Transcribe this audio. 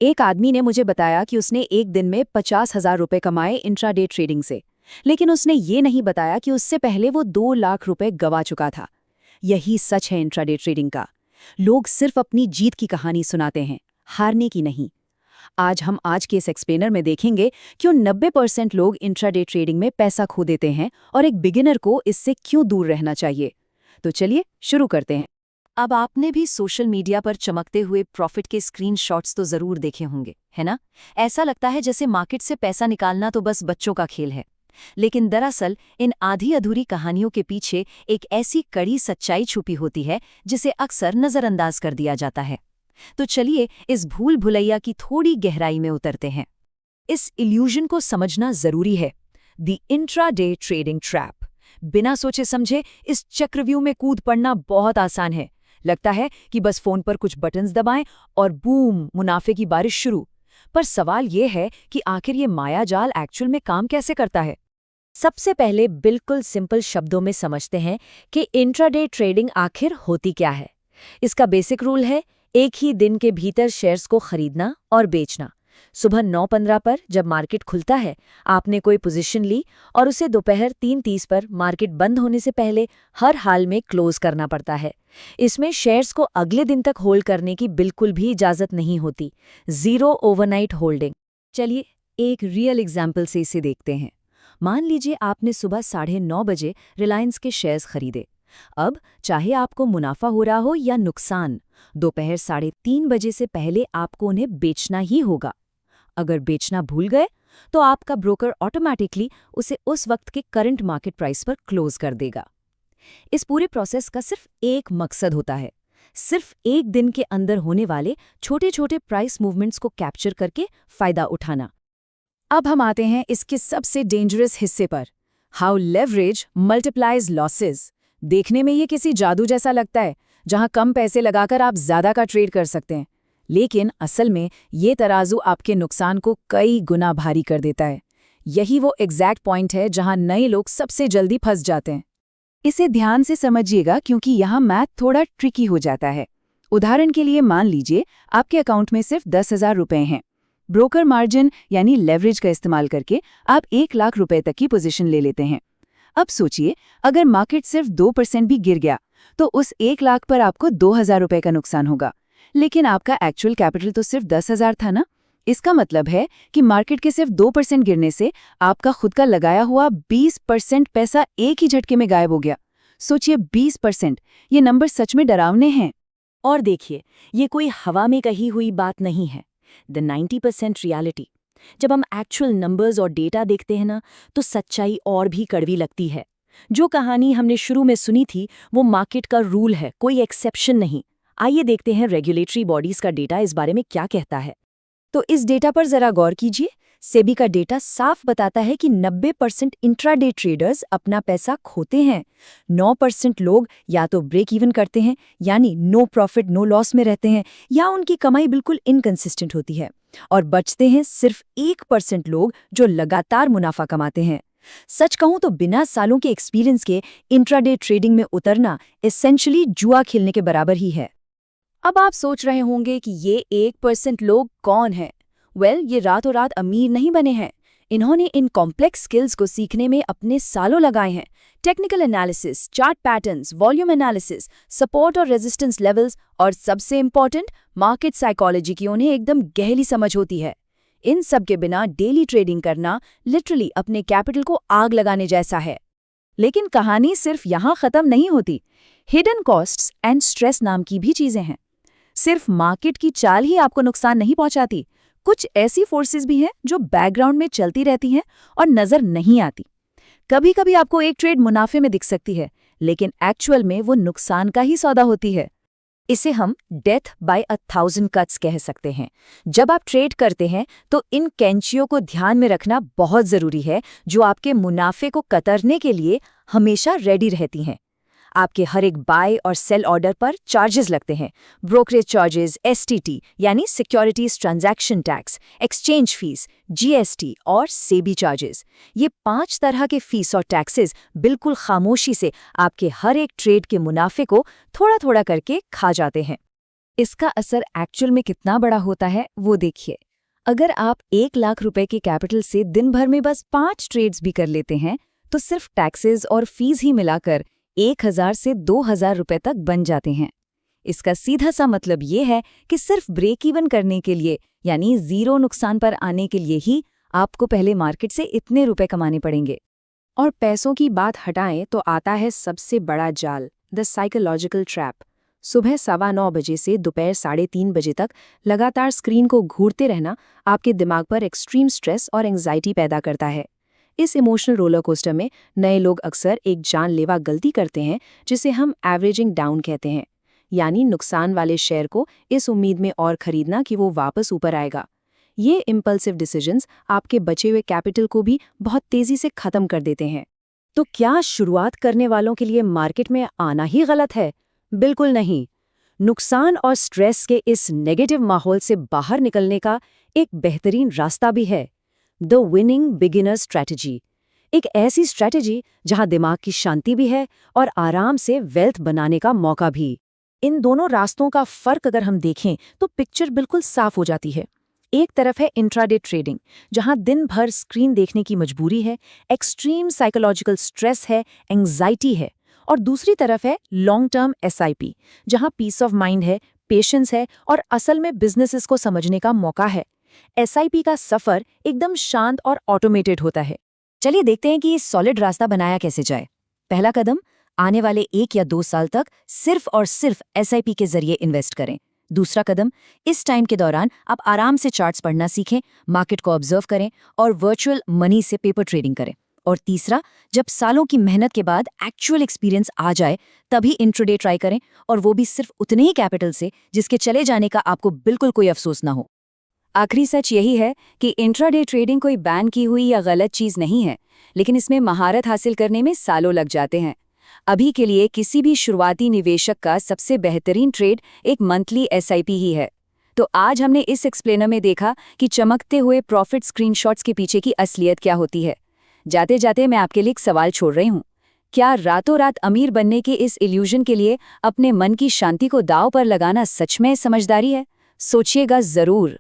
एक आदमी ने मुझे बताया कि उसने एक दिन में 50,000 रुपए कमाए इंट्राडे ट्रेडिंग से, लेकिन उसने ये नहीं बताया कि उससे पहले वो 2 लाख रुपए गवा चुका था। यही सच है इंट्राडे ट्रेडिंग का। लोग सिर्फ अपनी जीत की कहानी सुनाते हैं, हारने की नहीं। आज के इस एक्सप्लेनर में देखेंगे क्यों 90% लोग इंट्राडे ट्रेडिंग में पैसा खो देते हैं और एक बिगिनर को इससे क्यों दूर रहना चाहिए। तो चलिए शुरू करते हैं। अब आपने भी सोशल मीडिया पर चमकते हुए प्रॉफिट के स्क्रीनशॉट्स तो जरूर देखे होंगे, है ना? ऐसा लगता है जैसे मार्केट से पैसा निकालना तो बस बच्चों का खेल है। लेकिन दरअसल इन आधी अधूरी कहानियों के पीछे एक ऐसी कड़ी सच्चाई छुपी होती है जिसे अक्सर नजरअंदाज कर दिया जाता है। तो चलिए इस भूल भुलैया की थोड़ी गहराई में उतरते हैं। इस इल्यूजन को समझना जरूरी है। The intraday trading trap. बिना सोचे समझे इस चक्रव्यूह में कूद पड़ना बहुत आसान है। लगता है कि बस फोन पर कुछ बटन्स दबाएं और बूम, मुनाफे की बारिश शुरू। पर सवाल ये है कि आखिर ये मायाजाल एक्चुअल में काम कैसे करता है। सबसे पहले बिल्कुल सिंपल शब्दों में समझते हैं कि इंट्राडे ट्रेडिंग आखिर होती क्या है। इसका बेसिक रूल है एक ही दिन के भीतर शेयर्स को खरीदना और बेचना। सुबह 9:15 पर जब मार्केट खुलता है, आपने कोई पोजीशन ली और उसे दोपहर 3:30 पर मार्केट बंद होने से पहले हर हाल में क्लोज करना पड़ता है। इसमें शेयर्स को अगले दिन तक होल्ड करने की बिल्कुल भी इजाजत नहीं होती। Zero overnight holding. चलिए एक रियल एग्जाम्पल से इसे देखते हैं। मान लीजिए आपने सुबह 9:30 बजे रिलायंस के शेयर्स खरीदे। अब चाहे आपको मुनाफा हो रहा हो या नुकसान, दोपहर 3:30 बजे से पहले आपको उन्हें बेचना ही होगा। अगर बेचना भूल गए तो आपका ब्रोकर ऑटोमैटिकली उसे उस वक्त के करंट मार्केट प्राइस पर क्लोज कर देगा। इस पूरे प्रोसेस का सिर्फ एक मकसद होता है, सिर्फ एक दिन के अंदर होने वाले छोटे छोटे प्राइस मूवमेंट्स को कैप्चर करके फायदा उठाना। अब हम आते हैं इसके सबसे डेंजरस हिस्से पर, हाउ लेवरेज मल्टीप्लाइज लॉसेस। देखने में ये किसी जादू जैसा लगता है, जहां कम पैसे लगाकर आप ज्यादा का ट्रेड कर सकते हैं, लेकिन असल में ये तराजू आपके नुकसान को कई गुना भारी कर देता है। यही वो एग्जैक्ट पॉइंट है जहां नए लोग सबसे जल्दी फंस जाते हैं। इसे ध्यान से समझिएगा क्योंकि यहाँ मैथ थोड़ा ट्रिकी हो जाता है। उदाहरण के लिए मान लीजिए आपके अकाउंट में सिर्फ 10,000 रुपए हैं। ब्रोकर मार्जिन यानी लेवरेज का इस्तेमाल करके आप 1 लाख रुपए तक की पोजीशन ले लेते हैं। अब सोचिए अगर मार्केट सिर्फ 2% भी गिर गया तो उस 1 लाख पर आपको 2,000 रुपए का नुकसान होगा, लेकिन आपका एक्चुअल कैपिटल तो सिर्फ 10,000 था ना। इसका मतलब है कि मार्केट के सिर्फ 2% गिरने से आपका खुद का लगाया हुआ 20% पैसा एक ही झटके में गायब हो गया। सोचिए 20%, ये नंबर सच में डरावने हैं। और देखिए, ये कोई हवा में कही हुई बात नहीं है। The 90% reality. जब हम एक्चुअल नंबर्स और डेटा देखते हैं ना, तो सच्चाई और भी कड़वी लगती है। जो कहानी हमने शुरू में सुनी थी वो मार्केट का रूल है, कोई एक्सेप्शन नहीं। आइए देखते हैं रेगुलेटरी बॉडीज का डेटा इस बारे में क्या कहता है। तो इस डेटा पर जरा गौर कीजिए। सेबी का डेटा साफ बताता है कि 90% इंट्राडे ट्रेडर्स अपना पैसा खोते हैं। 9% लोग या तो ब्रेक इवन करते हैं, यानी नो प्रॉफिट नो लॉस में रहते हैं, या उनकी कमाई बिल्कुल इनकंसिस्टेंट होती है। और बचते हैं सिर्फ 1% लोग जो लगातार मुनाफा कमाते हैं। सच कहूं तो बिना सालों के एक्सपीरियंस के इंट्राडे ट्रेडिंग में उतरना एसेंशियली जुआ खेलने के बराबर ही है। अब आप सोच रहे होंगे कि ये 1% लोग कौन हैं? ये रातों रात अमीर नहीं बने हैं। इन्होंने इन कॉम्प्लेक्स स्किल्स को सीखने में अपने सालों लगाए हैं। Technical analysis, chart patterns, volume analysis, support और रेजिस्टेंस लेवल्स, और सबसे इम्पॉर्टेंट मार्केट साइकोलॉजी की उन्हें एकदम गहरी समझ होती है। इन सब के बिना डेली ट्रेडिंग करना लिटरली अपने कैपिटल को आग लगाने जैसा है। लेकिन कहानी सिर्फ यहाँ खत्म नहीं होती। हिडन कॉस्ट्स एंड स्ट्रेस नाम की भी चीजें हैं। सिर्फ मार्केट की चाल ही आपको नुकसान नहीं पहुंचाती, कुछ ऐसी फोर्सेस भी हैं जो बैकग्राउंड में चलती रहती हैं और नजर नहीं आती। कभी कभी आपको एक ट्रेड मुनाफे में दिख सकती है, लेकिन एक्चुअल में वो नुकसान का ही सौदा होती है। इसे हम डेथ बाय 1,000 कट्स कह सकते हैं। जब आप ट्रेड करते हैं तो इन कैंचियों को ध्यान में रखना बहुत जरूरी है, जो आपके मुनाफे को कतरने के लिए हमेशा रेडी रहती हैं। आपके हर एक बाय और सेल ऑर्डर पर चार्जेस लगते हैं। ब्रोकरेज चार्जेस, एसटीटी यानी securities transaction tax, exchange fees, GST और सेबी चार्जेस। ये 5 तरह के फीस और टैक्सेस बिल्कुल खामोशी से आपके हर एक ट्रेड के मुनाफे को थोड़ा थोड़ा करके खा जाते हैं। इसका असर एक्चुअल में कितना बड़ा होता है वो देखिए। अगर आप 1 लाख रुपए के कैपिटल से दिन भर में बस 5 ट्रेड्स भी कर लेते हैं तो सिर्फ टैक्सेस और फीस ही मिलाकर 1000 से 2000 रुपए तक बन जाते हैं। इसका सीधा सा मतलब ये है कि सिर्फ ब्रेक इवन करने के लिए यानी जीरो नुकसान पर आने के लिए ही आपको पहले मार्केट से इतने रुपए कमाने पड़ेंगे। और पैसों की बात हटाएं तो आता है सबसे बड़ा जाल, द साइकोलॉजिकल ट्रैप। सुबह 9:15 बजे से दोपहर 3:30 बजे तक लगातार स्क्रीन को घूरते रहना आपके दिमाग पर एक्सट्रीम स्ट्रेस और एंग्जाइटी पैदा करता है। इस इमोशनल रोलर कोस्टर में नए लोग अक्सर एक जानलेवा गलती करते हैं जिसे हम एवरेजिंग डाउन कहते हैं, यानी नुकसान वाले शेयर को इस उम्मीद में और खरीदना कि वो वापस ऊपर आएगा। ये इम्पल्सिव डिसीजंस आपके बचे हुए कैपिटल को भी बहुत तेजी से खत्म कर देते हैं। तो क्या शुरुआत करने वालों के लिए मार्केट में आना ही गलत है? बिल्कुल नहीं। नुकसान और स्ट्रेस के इस नेगेटिव माहौल से बाहर निकलने का एक बेहतरीन रास्ता भी है, द विनिंग बिगिनर स्ट्रैटेजी। एक ऐसी स्ट्रैटेजी जहां दिमाग की शांति भी है और आराम से वेल्थ बनाने का मौका भी। इन दोनों रास्तों का फर्क अगर हम देखें तो पिक्चर बिल्कुल साफ हो जाती है। एक तरफ है इंट्राडे ट्रेडिंग, जहां दिन भर स्क्रीन देखने की मजबूरी है, एक्सट्रीम साइकोलॉजिकल स्ट्रेस है, एंग्जाइटी है। और दूसरी तरफ है लॉन्ग टर्म एसआईपी, जहां पीस ऑफ माइंड है, पेशेंस है और असल में बिजनेसेस को समझने का मौका है। एसआईपी का सफर एकदम शांत और ऑटोमेटेड होता है। चलिए देखते हैं कि ये सॉलिड रास्ता बनाया कैसे जाए। पहला कदम, आने वाले 1 या 2 साल तक सिर्फ और सिर्फ एसआईपी के जरिए इन्वेस्ट करें। दूसरा कदम, इस टाइम के दौरान आप आराम से चार्ट्स पढ़ना सीखें, मार्केट को ऑब्जर्व करें और वर्चुअल मनी से पेपर ट्रेडिंग करें। और तीसरा, जब सालों की मेहनत के बाद एक्चुअल एक्सपीरियंस आ जाए तभी इंट्राडे ट्राई करें, और वो भी सिर्फ उतने ही कैपिटल से जिसके चले जाने का आपको बिल्कुल कोई अफसोस ना हो। आखिरी सच यही है कि इंट्राडे ट्रेडिंग कोई बैन की हुई या गलत चीज नहीं है, लेकिन इसमें महारत हासिल करने में सालों लग जाते हैं। अभी के लिए किसी भी शुरुआती निवेशक का सबसे बेहतरीन ट्रेड एक मंथली एसआईपी ही है। तो आज हमने इस एक्सप्लेनर में देखा कि चमकते हुए प्रॉफिट स्क्रीनशॉट्स के पीछे की असलियत क्या होती है। जाते जाते मैं आपके लिए एक सवाल छोड़ रही हूँ। क्या रातों रात अमीर बनने के इस इल्यूजन के लिए अपने मन की शांति को दांव पर लगाना सच में समझदारी है? सोचिएगा जरूर।